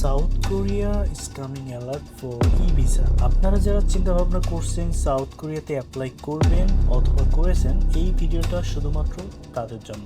South Korea is coming alert for E visa. আপনারা যারা চিন্তা ভাবনা করছেন সাউথ কোরিয়াতে অ্যাপ্লাই করবেন অথবা করেছেন, এই ভিডিওটা শুধুমাত্র তাদের জন্য।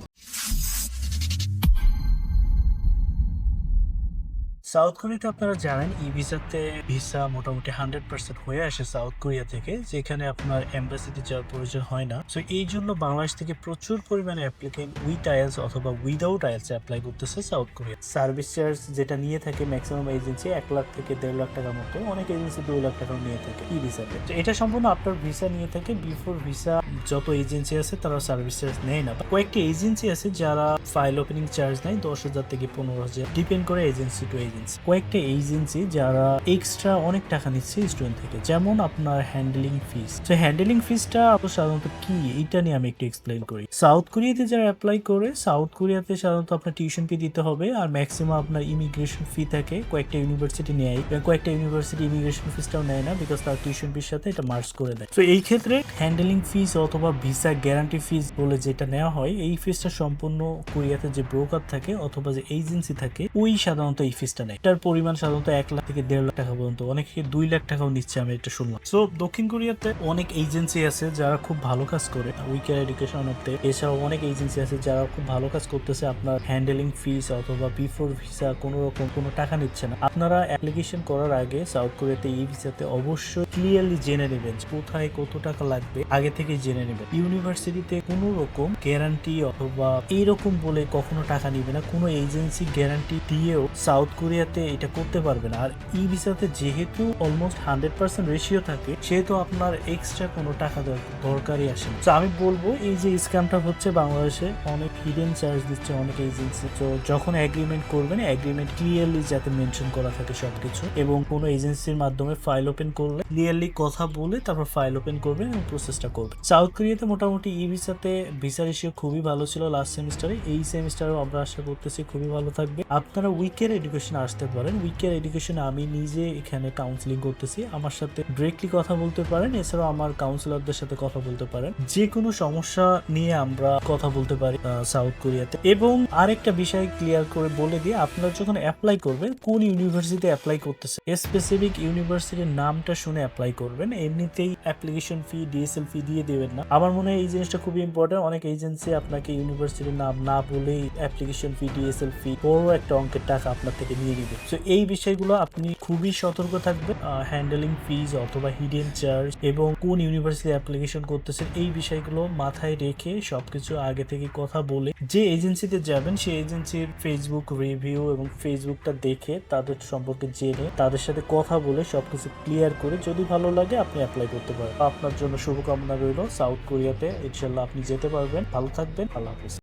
সাউথ কোরিয়াতে আপনারা জানেন ই ভিসাতে ভিসা মোটামুটি 100% হয়ে আসে সাউথ কোরিয়া থেকে, যেখানে আপনার এম্বাসিতে যাওয়ার প্রয়োজন হয় না। সো এই জন্য বাংলাদেশ থেকে প্রচুর পরিমাণে অ্যাপ্লিকেন্ট উইথ আইএলস অথবা উইদাউট আইএলস অ্যাপ্লাই করতেছে সাউথ কোরিয়া। সার্ভিস চার্জ যেটা নিয়ে থাকে ম্যাক্সিমাম এজেন্সি 1 লাখ থেকে 1.5 লাখ টাকার মতো, অনেক এজেন্সি 2 লাখ টাকাও নিয়ে থাকে ই ভিসাতে। তো এটা সম্পূর্ণ আপনার ভিসা নিয়ে থাকে। বিফোর ভিসা যত এজেন্সি আছে তারা সার্ভিস চার্জ নেয় না। কয়েকটি এজেন্সি আছে যারা ফাইল ওপেনিং চার্জ নেয় 10,000 থেকে 15,000, ডিপেন্ড করে এজেন্সি টু এজেন্সি। কয়েকটা এজেন্সি যারা এক্সট্রা অনেক টাকা নিচ্ছে স্টুডেন্ট থেকে, যেমন আপনার হ্যান্ডলিং ফিস। তো হ্যান্ডলিং ফিসটা সাধারণত কি, এটা নিয়ে আমি একটু এক্সপ্লেন করি। সাউথ কোরিয়াতে যারা অ্যাপ্লাই করে, সাউথ কোরিয়াতে সাধারণত আপনার টিউশন ফি দিতে হবে, আর ম্যাক্সিমাম আপনার ইমিগ্রেশন ফি থাকে। কয়েকটা ইউনিভার্সিটি নেয়, কয়েকটা ইউনিভার্সিটি ইমিগ্রেশন ফিসটাও নেয় না, বিকজ তার টিউশন ফির সাথে এটা মার্জ করে দেয়। তো এই ক্ষেত্রে হ্যান্ডলিং ফিস অথবা ভিসা গ্যারান্টি ফিস বলে যেটা নেওয়া হয়, এই ফিসটা সম্পূর্ণ কোরিয়াতে যে ব্রোকার থাকে অথবা যে এজেন্সি থাকে ওই সাধারণত এই ফিসটা নেয়। এটার পরিমাণ সাধারণত 1 লাখ থেকে 1.5 লাখ টাকা পর্যন্ত, অনেকে 2 লাখ টাকাও নিচ্ছে, আমি এটা শুনলাম। সো দক্ষিণ কোরিয়াতে অনেক এজেন্সি আছে যারা খুব ভালো কাজ করে উইকের এডুকেশন অফতে। এছাড়াও অনেক এজেন্সি আছে যারা খুব ভালো কাজ করতেছে, আপনার হ্যান্ডলিং ফিস অথবা বিফোর ভিসা কোনো রকম কোনো টাকা নিচ্ছে না। আপনারা অ্যাপ্লিকেশন করার আগে সাউথ কোরিয়াতে ই ভিসাতে অবশ্যই ক্লিয়ারলি জেনে নেবেন কোথায় কত টাকা লাগবে, আগে থেকে জেনে নেবেন। ইউনিভার্সিটিতে কোনো রকম গ্যারান্টি অথবা এইরকম বলে কখনো টাকা নিবে না। কোনো এজেন্সি গ্যারান্টি দিয়েও সাউথ কোরিয়াতে এটা করতে পারবে না। আর ই ভিসাতে যেহেতু অলমোস্ট 100% রেশিও থাকে, সেহেতু আপনার এক্সট্রা কোনো টাকা দরকারই আসে না। তো আমি বলবো এই যে স্ক্যামটা হচ্ছে বাংলাদেশে, অনেক হিডেন চার্জ দিচ্ছে অনেক এজেন্সি। তো যখন এগ্রিমেন্ট করবেন, এগ্রিমেন্ট ক্লিয়ারলি যাতে মেনশন করা থাকে সবকিছু, এবং কোনো এজেন্সির মাধ্যমে ফাইল ওপেন করলে ক্লিয়ারলি কথা বলে তারপর ফাইল ওপেন করবেন এবং প্রসেসটা করবেন। সাউথ কোরিয়াতে মোটামুটি ই ভিসাতে ভিসা রেশিও খুবই ভালো ছিল লাস্ট সেমিস্টারে, এই সেমিস্টারেও আমরা আশা করতেছি খুবই ভালো থাকবে। আপনারা উইকের এডুকেশন আসতে পারেন। উইকের এডুকেশন আমি নিজে এখানে কাউন্সিলিং করতেছি, আমার সাথে ডিরেক্টলি কথা বলতে পারেন, এছাড়াও আমার কাউন্সিলরদের সাথে কথা বলতে পারেন। যে কোনো সমস্যা নিয়ে আমরা কথা বলতে পারি সাউথ কোরিয়াতে। এবং আরেকটা বিষয় ক্লিয়ার করে বলে দিয়ে, আপনারা যখন অ্যাপ্লাই করবেন কোন ইউনিভার্সিটিতে অ্যাপ্লাই করতেছে, স্পেসিফিক ইউনিভার্সিটির নামটা শুনে অ্যাপ্লাই করবেন। এমনিতেই অ্যাপ্লিকেশন ফি ডিএসএল ফি দিয়ে দেবেন না। আমার মনে হয় এই জিনিসটা খুবই ইম্পর্টেন্ট। অনেক এজেন্সি আপনাকে ইউনিভার্সিটির নাম না বলেই অ্যাপ্লিকেশন ফি ডিএসএল ফি বড় একটা অঙ্কের টাকা আপনার থেকে নিয়ে দিবে। তো এই বিষয়গুলো আপনি খুবই সতর্ক থাকবেন। হ্যান্ডলিং ফিজ অথবা হিডেন চার্জ এবং কোন ইউনিভার্সিটি অ্যাপ্লিকেশন করতেছেন, এই বিষয়গুলো মাথায় রেখে সবকিছু আগে থেকে কথা বলে, যে এজেন্সিতে যাবেন সেই এজেন্সির ফেসবুক রিভিউ এবং ফেসবুকটা দেখে তাদের সম্পর্কে জেনে তাদের সাথে কথা বলে সবকিছু ক্লিয়ার করে যদি ভালো লাগে আপনি অ্যাপ্লাই করতে পারেন। আপনার জন্য শুভকামনা রইল সাউথ কোরিয়াতে, ইনশাল্লাহ আপনি যেতে পারবেন। ভালো থাকবেন, আল্লাহ হাফেজ।